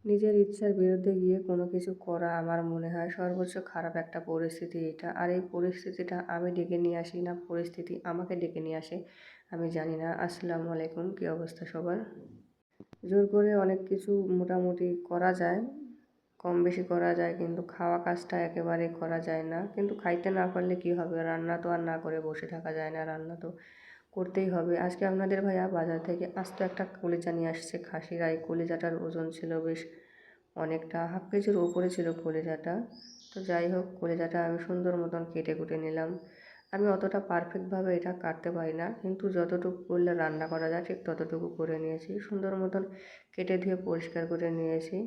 নিজের ইচ্ছার বিরুদ্ধে গিয়ে কোনো কিছু করা আমার মনে হয় সর্বোচ্চ খারাপ একটা পরিস্থিতি এটা। আর এই পরিস্থিতিটা আমি ডেকে নিয়ে আসি না পরিস্থিতি আমাকে ডেকে নিয়ে আসে আমি জানি না। আসসালামু আলাইকুম, কী অবস্থা সবার? জোর করে অনেক কিছু মোটামুটি করা যায়, কম বেশি করা যায়, কিন্তু খাওয়া কাজটা একেবারেই করা যায় না। কিন্তু খাইতে না পারলে কি হবে, রান্না তো আর না করে বসে থাকা যায় না, রান্না তো করতেই হবে। আজকে আপনাদের ভাইয়া বাজার থেকে আস্ত একটা কলিজা নিয়ে আসছে খাসির। এই কলিজাটার ওজন ছিল বেশ অনেকটা, হাফ কেজির ওপরে ছিল কলিজাটা। তো যাই হোক, কলিজাটা আমি সুন্দর মতন কেটে কুটে নিলাম। আমি অতটা পারফেক্টভাবে এটা কাটতে পারি না, কিন্তু যতটুকু করলে রান্না করা যায় ঠিক ততটুকু করে নিয়েছি। সুন্দর মতন কেটে ধুয়ে পরিষ্কার করে নিয়েছি।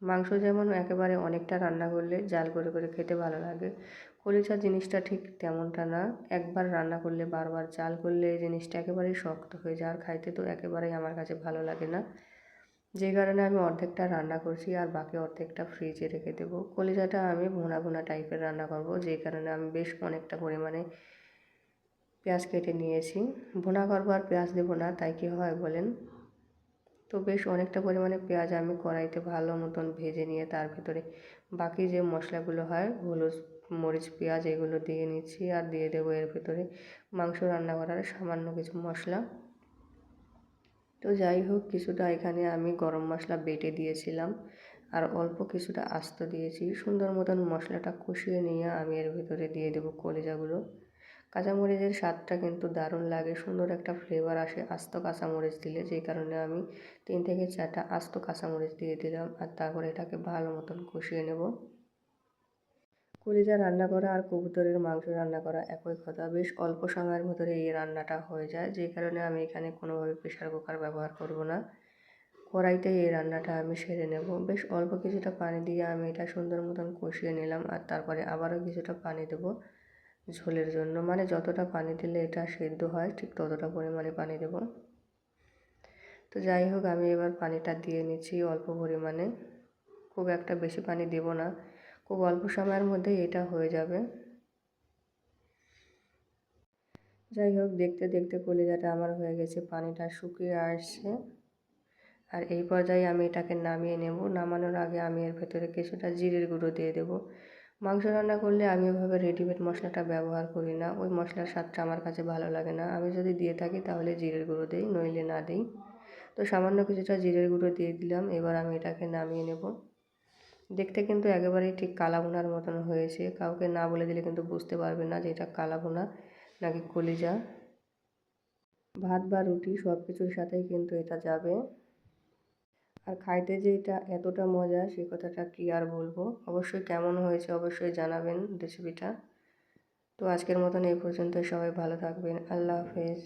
মাংস যেমন একেবারে অনেকটা রান্না করলে জাল করে করে খেতে ভালো লাগে, কলিজা জিনিসটা ঠিক তেমনটা না। একবার রান্না করলে বারবার জাল করলে এই জিনিসটা একেবারেই শক্ত হয়ে যায়, আর খাইতে তো একেবারেই আমার কাছে ভালো লাগে না। যে কারণে আমি অর্ধেকটা রান্না করছি আর বাকি অর্ধেকটা ফ্রিজে রেখে দেবো। কলিজাটা আমি ভুনা ভুনা টাইপের রান্না করব, যেই কারণে আমি বেশ অনেকটা পরিমাণে পেঁয়াজ কেটে নিয়েছি। ভুনা করবো আর পেঁয়াজ দেবো না, তাই কি হয় বলেন? তো বেশ অনেকটা পরিমাণে পেঁয়াজ আমি কড়াইতে ভালো মতন ভেজে নিয়ে তার ভিতরে বাকি যে মশলাগুলো হয় হলুদ মরিচ পেঁয়াজ এগুলো দিয়ে নিচ্ছি, আর দিয়ে দেবো এর ভিতরে মাংস রান্না করার সামান্য কিছু মশলা। তো যাই হোক, কিছুটা এখানে আমি গরম মশলা বেটে দিয়েছিলাম আর অল্প কিছুটা আস্ত দিয়েছি। সুন্দর মতন মশলাটা কষিয়ে নিয়ে আমি এর ভিতরে দিয়ে দেবো কলিজাগুলো। কাঁচামরিচের স্বাদটা কিন্তু দারুণ লাগে, সুন্দর একটা ফ্লেভার আসে আস্ত কাঁচামরিচ দিলে, যেই কারণে আমি 3 থেকে 4টা আস্ত কাঁচামরিচ দিয়ে দিলাম। আর তারপরে এটাকে ভালো মতন কষিয়ে নেব। কলিজা রান্না করা আর কবুতরের মাংস রান্না করা একই কথা, বেশ অল্প সময়ের ভিতরে এই রান্নাটা হয়ে যায়, যেই কারণে আমি এখানে কোনোভাবে প্রেশার কুকার ব্যবহার করব না। কড়াইতেই এই রান্নাটা আমি সেরে নেব। বেশ অল্প কিছুটা পানি দিয়ে আমি এটা সুন্দর মতন কষিয়ে নিলাম, আর তারপরে আবারও কিছুটা পানি দেব ঝোলের জন্য। মানে যতটা পানি দিলে এটা সেদ্ধ হয় ঠিক ততটা পরিমাণে পানি দেব। তো যাই হোক, আমি এবার পানিটা দিয়ে নিচ্ছি অল্প পরিমাণে, খুব একটা বেশি পানি দেব না, খুব অল্প সময়ের মধ্যেই এটা হয়ে যাবে। যাই হোক, দেখতে দেখতে কলিজাটা আমার হয়ে গেছে, পানিটা শুকিয়ে আসছে। আর এই পর্যায়ে আমি এটাকে নামিয়ে নেব। নামানোর আগে আমি এর ভেতরে কিছুটা জিরের গুঁড়ো দিয়ে দেব। মাংস রান্না করলে আমি ওইভাবে রেডিমেড মশলাটা ব্যবহার করি না, ওই মশলার স্বাদটা আমার কাছে ভালো লাগে না। আমি যদি দিয়ে থাকি তাহলে জিরের গুঁড়ো দিই, নইলে না দিই। তো সামান্য কিছুটা জিরের গুঁড়ো দিয়ে দিলাম। এবার আমি এটাকে নামিয়ে নেব। দেখতে কিন্তু একেবারেই ঠিক কালাভুনার মতন হয়েছে, কাউকে না বলে দিলে কিন্তু বুঝতে পারবে না যে এটা কালাভুনা নাকি কলিজা। ভাত বা রুটি সব কিছুর সাথেই কিন্তু এটা যাবে। আর খাইতে যে এটা এতটা মজা সে কথাটা কি আর বলবো। অবশ্যই কেমন হয়েছে অবশ্যই জানাবেন রেসিপিটা। তো আজকের মতন এই পর্যন্ত, সবাই ভালো থাকবেন। আল্লাহ হাফেজ।